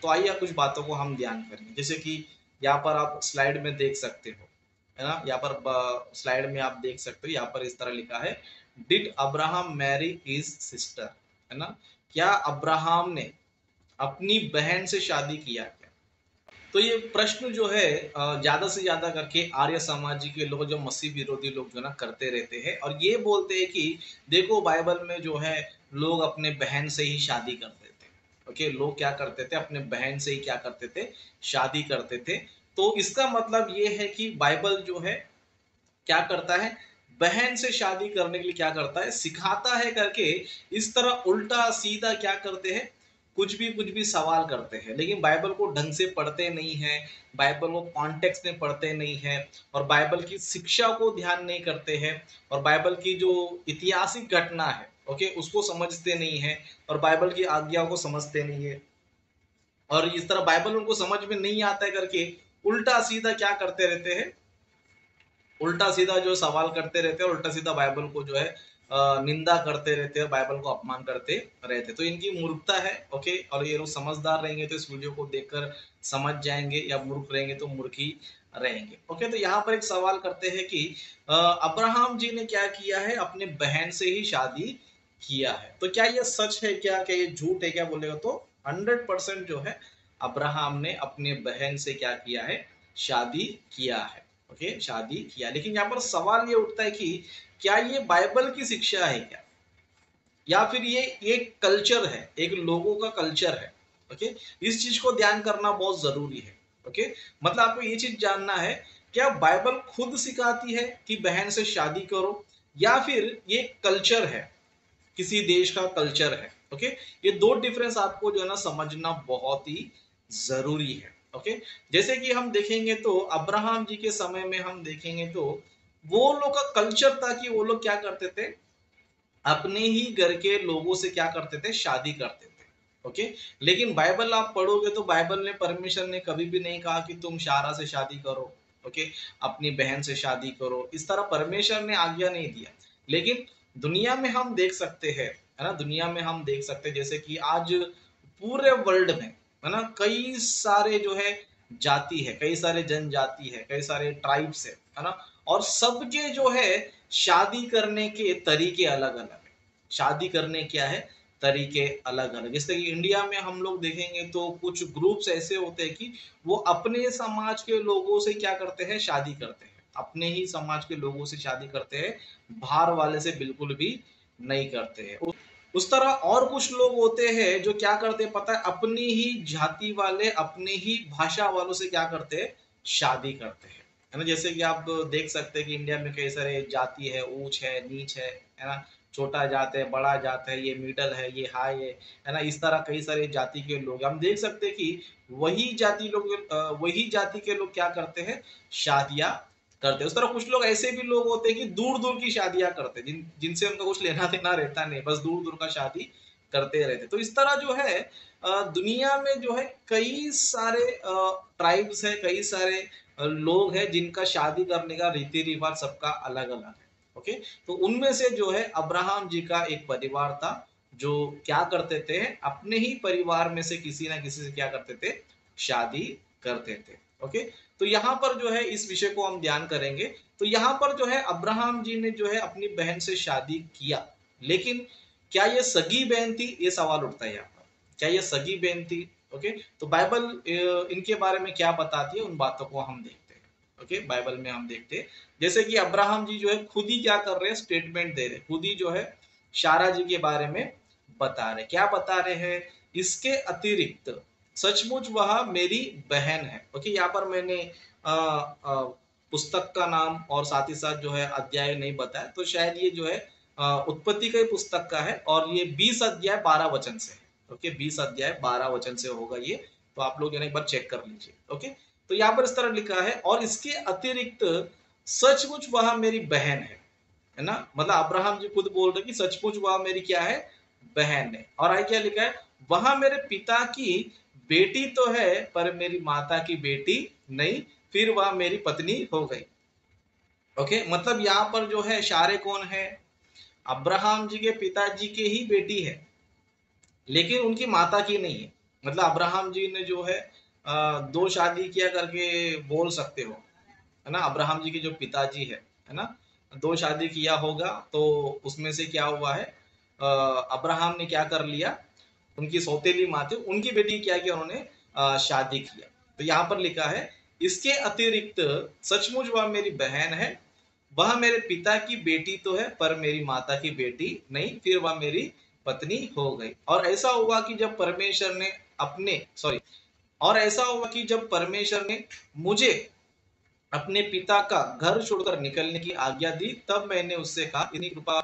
तो आइए कुछ बातों को हम ध्यान करेंगे। जैसे कि यहाँ पर आप स्लाइड में देख सकते हो, है ना? यहाँ पर स्लाइड में आप देख सकते हो, यहाँ पर इस तरह लिखा है, did Abraham marry his sister, है ना? क्या अब्राहम ने अपनी बहन से शादी किया क्या? तो ये प्रश्न जो है ज्यादा से ज्यादा करके आर्य समाजी के लोग, जो मसीह विरोधी लोग जो ना करते रहते हैं और ये बोलते हैं कि देखो बाइबल में जो है लोग अपने बहन से ही शादी करते थे। ओके, लोग क्या करते थे, अपने बहन से ही क्या करते थे, शादी करते थे। तो इसका मतलब ये है कि बाइबल जो है क्या करता है, बहन से शादी करने के लिए क्या करता है, सिखाता है करके इस तरह उल्टा सीधा क्या करते हैं, कुछ भी सवाल करते हैं, लेकिन बाइबल को ढंग से पढ़ते नहीं है, बाइबल को कॉन्टेक्स्ट में पढ़ते नहीं है, और बाइबल की शिक्षा को ध्यान नहीं करते हैं, और बाइबल की जो ऐतिहासिक घटना है ओके उसको समझते नहीं है, और बाइबल की आज्ञाओं को समझते नहीं है, और इस तरह बाइबल उनको समझ में नहीं आता है करके उल्टा सीधा क्या करते रहते हैं, उल्टा सीधा जो सवाल करते रहते हैं, उल्टा सीधा बाइबल को जो है निंदा करते रहते हैं, बाइबल को अपमान करते रहते हैं। तो इनकी मूर्खता है ओके, और ये लोग समझदार रहेंगे तो इस वीडियो को देखकर समझ जाएंगे, या मूर्ख रहेंगे तो मूर्ख ही रहेंगे। ओके, तो यहाँ पर एक सवाल करते हैं कि अब्राहम जी ने क्या किया है, अपने बहन से ही शादी किया है। तो क्या ये सच है क्या ये झूठ है क्या बोलेगा तो 100% जो है अब्राहम ने अपने बहन से क्या किया है, शादी किया है। ओके, शादी किया। लेकिन यहाँ पर सवाल ये उठता है कि क्या ये बाइबल की शिक्षा है क्या, या फिर ये एक कल्चर है, एक लोगों का कल्चर है। ओके, इस चीज को ध्यान करना बहुत जरूरी है। ओके, मतलब आपको ये चीज जानना है, क्या बाइबल खुद सिखाती है कि बहन से शादी करो, या फिर ये कल्चर है, किसी देश का कल्चर है। ओके, ये दो डिफरेंस आपको जो है ना समझना बहुत ही जरूरी है। ओके, जैसे कि हम देखेंगे तो अब्राहम जी के समय में हम देखेंगे तो वो लोग का कल्चर था कि वो लोग क्या करते थे, अपने ही घर के लोगों से क्या करते थे, शादी करते थे। ओके, लेकिन बाइबल आप पढ़ोगे तो बाइबल ने, परमेश्वर ने कभी भी नहीं कहा कि तुम शारा से शादी करो, ओके, अपनी बहन से शादी करो, इस तरह परमेश्वर ने आज्ञा नहीं दिया। लेकिन दुनिया में हम देख सकते हैं, है ना, दुनिया में हम देख सकते हैं जैसे कि आज पूरे वर्ल्ड में, है ना, कई सारे जो है जाति है, कई सारे जनजाति है, कई सारे ट्राइब्स है ना, और सबके जो है शादी करने के तरीके अलग अलग है। शादी करने क्या है, तरीके अलग अलग। जैसे कि इंडिया में हम लोग देखेंगे तो कुछ ग्रुप्स ऐसे होते हैं कि वो अपने समाज के लोगों से क्या करते हैं, शादी करते हैं, अपने ही समाज के लोगों से शादी करते हैं, बाहर वाले से बिल्कुल भी नहीं करते हैं। उस तरह और कुछ लोग होते हैं जो क्या करते हैं पता है, अपनी ही जाति वाले, अपने ही भाषा वालों से क्या करते हैं, शादी करते हैं, है ना। जैसे कि आप देख सकते हैं कि इंडिया में कई सारे जाति है, ऊंच है, नीच है ना, छोटा जात है, बड़ा जात है, ये मिडल है, ये हाई है ना, इस तरह कई सारे जाति के लोग हम देख सकते हैं कि वही जाति के लोग क्या करते हैं, शादियां करते हैं। उस तरह कुछ लोग ऐसे भी लोग होते हैं कि दूर दूर की शादियां करते हैं, जिनसे उनका कुछ लेना देना रहता नहीं, बस दूर दूर का शादी करते रहते। तो इस तरह जो है दुनिया में जो है कई सारे ट्राइब्स है, कई सारे लोग हैं जिनका शादी करने का रीति रिवाज सबका अलग अलग है। ओके, तो उनमें से जो है अब्राहम जी का एक परिवार था जो क्या करते थे, अपने ही परिवार में से किसी ना किसी से क्या करते थे, शादी करते थे। ओके, तो यहाँ पर जो है इस विषय को हम ध्यान करेंगे। तो यहाँ पर जो है अब्राहम जी ने जो है अपनी बहन से शादी किया, लेकिन क्या ये सगी बहन थी, ये सवाल उठता है यहाँ पर, क्या ये सगी बहन थी। ओके, तो बाइबल इनके बारे में क्या बताती है, उन बातों को हम देखते हैं। ओके, बाइबल में हम देखते हैं जैसे कि अब्राहम जी जो है खुद ही क्या कर रहे हैं, स्टेटमेंट दे रहे हैं, खुद ही जो है शारा जी के बारे में बता रहे, क्या बता रहे हैं, इसके अतिरिक्त सचमुच वह मेरी बहन है। ओके, यहाँ पर मैंने पुस्तक का नाम और साथ ही साथ जो है अध्याय नहीं बताया, तो शायद ये जो है उत्पत्ति का पुस्तक का है, और ये 20 अध्याय 12 वचन से है। ओके, 20 अध्याय 12 वचन से होगा ये, तो आप लोग एक बार चेक कर लीजिए। ओके, तो यहाँ पर इस तरह लिखा है, और इसके अतिरिक्त सचमुच वह मेरी बहन है ना, मतलब अब्राहम जी खुद बोल रहे कि सचमुच वह मेरी क्या है, बहन है। और आगे क्या लिखा है, वह मेरे पिता की बेटी तो है पर मेरी माता की बेटी नहीं, फिर वह मेरी पत्नी हो गई। ओके, मतलब यहाँ पर जो है शारे कौन है, अब्राहम जी के पिताजी के ही बेटी है, लेकिन उनकी माता की नहीं है। मतलब अब्राहम जी ने जो है दो शादी किया करके बोल सकते हो, है ना। अब्राहम जी के जो पिताजी है ना, दो शादी किया होगा, तो उसमें से क्या हुआ है, अब्राहम ने क्या कर लिया, उनकी सौतेली माँ थी, उनकी बेटी क्या किया उन्होंने, शादी किया। तो यहाँ पर लिखा है, इसके अतिरिक्त सचमुच वह मेरी बहन है, वह मेरे पिता की बेटी तो है पर मेरी माता की बेटी नहीं, फिर वह मेरी पत्नी हो गई। और ऐसा हुआ कि जब परमेश्वर ने अपने सॉरी और ऐसा हुआ कि जब परमेश्वर ने मुझे अपने पिता का घर छोड़कर निकलने की आज्ञा दी, तब मैंने उससे कहा, इतनी कृपा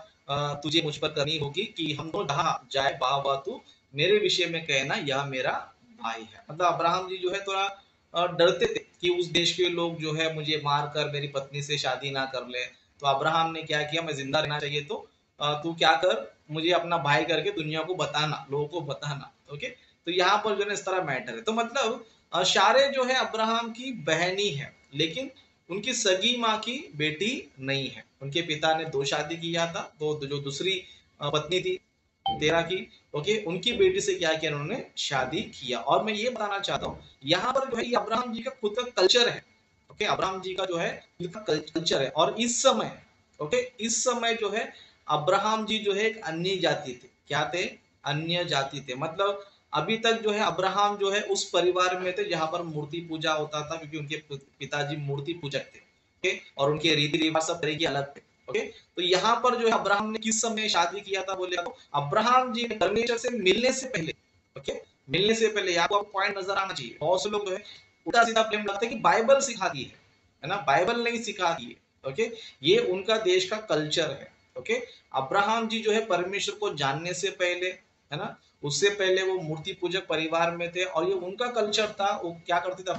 तुझे मुझ पर करनी होगी कि हम दोनों जहां जाए वहां तू मेरे विषय में कहना, यह मेरा भाई है। मतलब अब्राहम जी जो है थोड़ा डरते थे कि उस देश के लोग जो है मुझे मार कर मेरी पत्नी से शादी ना कर ले। तो अब्राहम ने क्या किया, मैं जिंदा रहना चाहिए तो तू क्या कर, मुझे अपना भाई करके दुनिया को बताना, लोगों को बताना। ओके, तो यहाँ पर जो है इस तरह मैटर है। तो मतलब शारे जो है अब्राहम की बहनी है, लेकिन उनकी सगी माँ की बेटी नहीं है। उनके पिता ने दो शादी किया था, तो जो दूसरी पत्नी थी तेरह की, ओके, उनकी बेटी से क्या किया, उन्होंने शादी किया। और मैं ये बताना चाहता हूँ, यहाँ पर जो है ये अब्राहम जी का खुद का कल्चर है। ओके, अब्राहम जी का जो है खुद का कल्चर है। और इस समय, ओके, इस समय जो है अब्राहम जी जो है एक अन्य जाति थे। क्या थे, अन्य जाति थे। मतलब अभी तक जो है अब्राहम जो है उस परिवार में थे जहां पर मूर्ति पूजा होता था, क्योंकि उनके पिताजी मूर्ति पूजक थे। ओके, और उनके रीति रिवाज सब तरह के अलग थे। ओके, तो यहाँ पर जो है अब्राहम ने किस समय शादी किया था बोले तो अब्राहम जी ने परमेश्वर से मिलने से पहले, ओके, मिलने से पहले। आपको पॉइंट नजर आना चाहिए, बहुत से लोग जो है उल्टा सीधा ब्लेम लगाते हैं कि बाइबल सिखाती है ना, बाइबल नहीं सिखाती है। ओके, ये उनका देश का कल्चर है। ओके, अब्राहम जी जो है परमेश्वर को जानने से पहले, है ना, उससे पहले वो मूर्ति पूजक परिवार में थे, और ये उनका कल्चर था। वो क्या करते थे,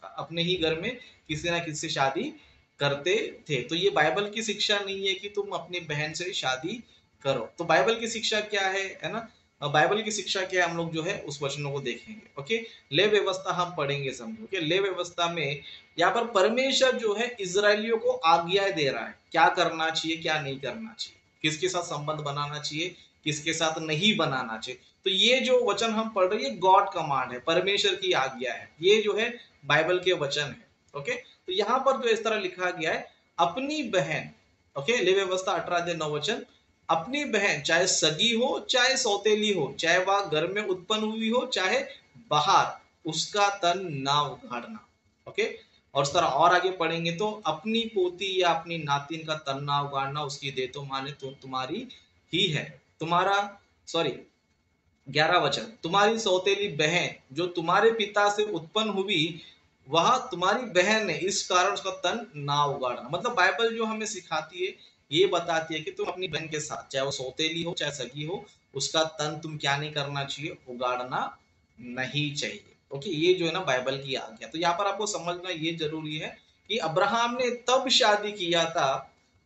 अपने ही घर में किसी ना किसी से शादी करते थे। तो ये बाइबल की शिक्षा नहीं है कि तुम अपनी बहन से शादी करो। तो बाइबल की शिक्षा क्या है ना, बाइबल की शिक्षा क्या है, हम लोग जो है उस वचनों को देखेंगे। ओके, ले व्यवस्था हम पढ़ेंगे, समझो। ओके, ले व्यवस्था में यहाँ पर परमेश्वर जो है इजरायलियों को आज्ञा दे रहा है, क्या करना चाहिए क्या नहीं करना चाहिए, किसके साथ संबंध बनाना चाहिए किसके साथ नहीं बनाना चाहिए। तो ये जो वचन हम पढ़ रहे हैं, गॉड कमांड है, परमेश्वर की आज्ञा है, ये जो है बाइबल के वचन है। ओके, तो यहाँ पर जो इस तरह लिखा गया है, अपनी बहन, ओके, ले व्यवस्था 18 अध्याय 9 वचन, अपनी बहन चाहे सगी हो चाहे सौतेली हो, चाहे वह घर में उत्पन्न हुई हो चाहे बाहर, उसका तन ना उघाड़ना। ओके, और इस तरह और आगे पढ़ेंगे तो अपनी पोती या अपनी नातिन का तन ना उगाड़ना, उसकी दे तो माने तो तुम्हारी ही है। तुम्हारा सॉरी 11 वचन, तुम्हारी सौतेली बहन जो तुम्हारे पिता से उत्पन्न हुई, वह तुम्हारी बहन है, इस कारण उसका तन ना उगाड़ना। मतलब बाइबल जो हमें सिखाती है, ये बताती है कि तुम अपनी बहन के साथ, चाहे वो सौतेली हो चाहे सगी हो, उसका तन तुम क्या नहीं करना चाहिए, उगाड़ना नहीं चाहिए। ओके, ये जो है ना बाइबल की आज्ञा। तो यहाँ पर आपको समझना ये जरूरी है कि अब्राहम ने तब शादी किया था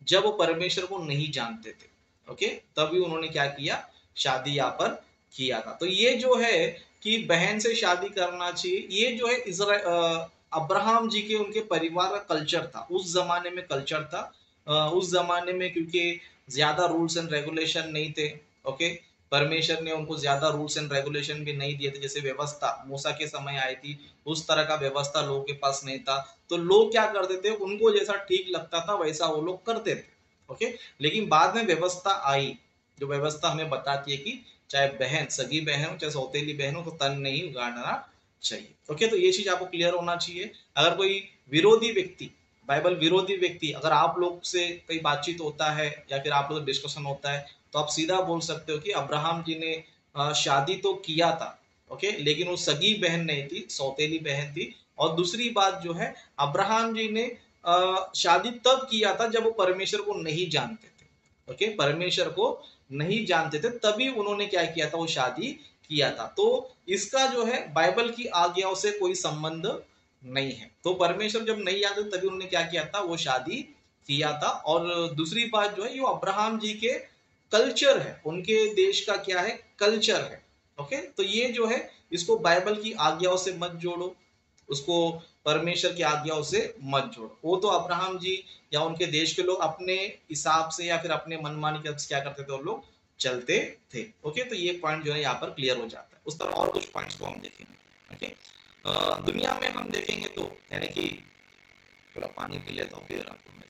जब वो परमेश्वर को नहीं जानते थे। ओके, तभी उन्होंने क्या किया, शादी यहाँ पर किया था। तो ये जो है कि बहन से शादी करना चाहिए, ये जो है अब्राहम जी के उनके परिवार का कल्चर था, उस जमाने में कल्चर था। उस जमाने में क्योंकि ज्यादा रूल्स एंड रेगुलेशन नहीं थे। ओके, परमेश्वर ने उनको ज्यादा रूल्स एंड रेगुलेशन भी नहीं दिए थे, जैसे व्यवस्था मूसा के समय आई थी, उस तरह का व्यवस्था लोगों के पास नहीं था। तो लोग क्या करते थे, उनको जैसा ठीक लगता था वैसा वो लोग करते थे। ओके, लेकिन बाद में व्यवस्था आई, जो व्यवस्था हमें बताती है कि चाहे बहन सगी बहन हो चाहे सौतेली बहन हो, तो तन नहीं उगाड़ना चाहिए। ओके, तो ये चीज आपको क्लियर होना चाहिए। अगर कोई विरोधी व्यक्ति, बाइबल विरोधी व्यक्ति, अगर आप लोग से कई बातचीत होता है या फिर आप लोग डिस्कशन होता है, तो आप सीधा बोल सकते हो कि अब्राहम जी ने शादी तो किया था, ओके, लेकिन वो सगी बहन नहीं थी, सौतेली बहन थी। और दूसरी बात जो है, अब्राहम जी ने शादी तब किया था जब वो परमेश्वर को नहीं जानते थे। ओके, परमेश्वर को नहीं जानते थे, तभी उन्होंने क्या किया था, वो शादी किया था। तो इसका जो है बाइबल की आज्ञाओं से कोई संबंध नहीं है। तो परमेश्वर जब नहीं जानते तभी उन्होंने क्या किया था, वो शादी किया था। और दूसरी बात जो है, ये अब्राहम जी के कल्चर है, उनके देश का क्या है, कल्चर है। ओके, तो ये जो है, इसको बाइबल की आज्ञाओं से मत जोड़ो, उसको परमेश्वर की आज्ञाओं से मत जोड़ो। वो तो अब्राहम जी या उनके देश के लोग अपने हिसाब से या फिर अपने मनमानी के क्या करते थे, वो लोग चलते थे। ओके, तो ये पॉइंट जो है यहाँ पर क्लियर हो जाता है। उस तरह और कुछ पॉइंट्स को हम देखेंगे। ओके, दुनिया में हम देखेंगे तो यानी कि थोड़ा पानी पी लेता हूँ फिर आपको मैं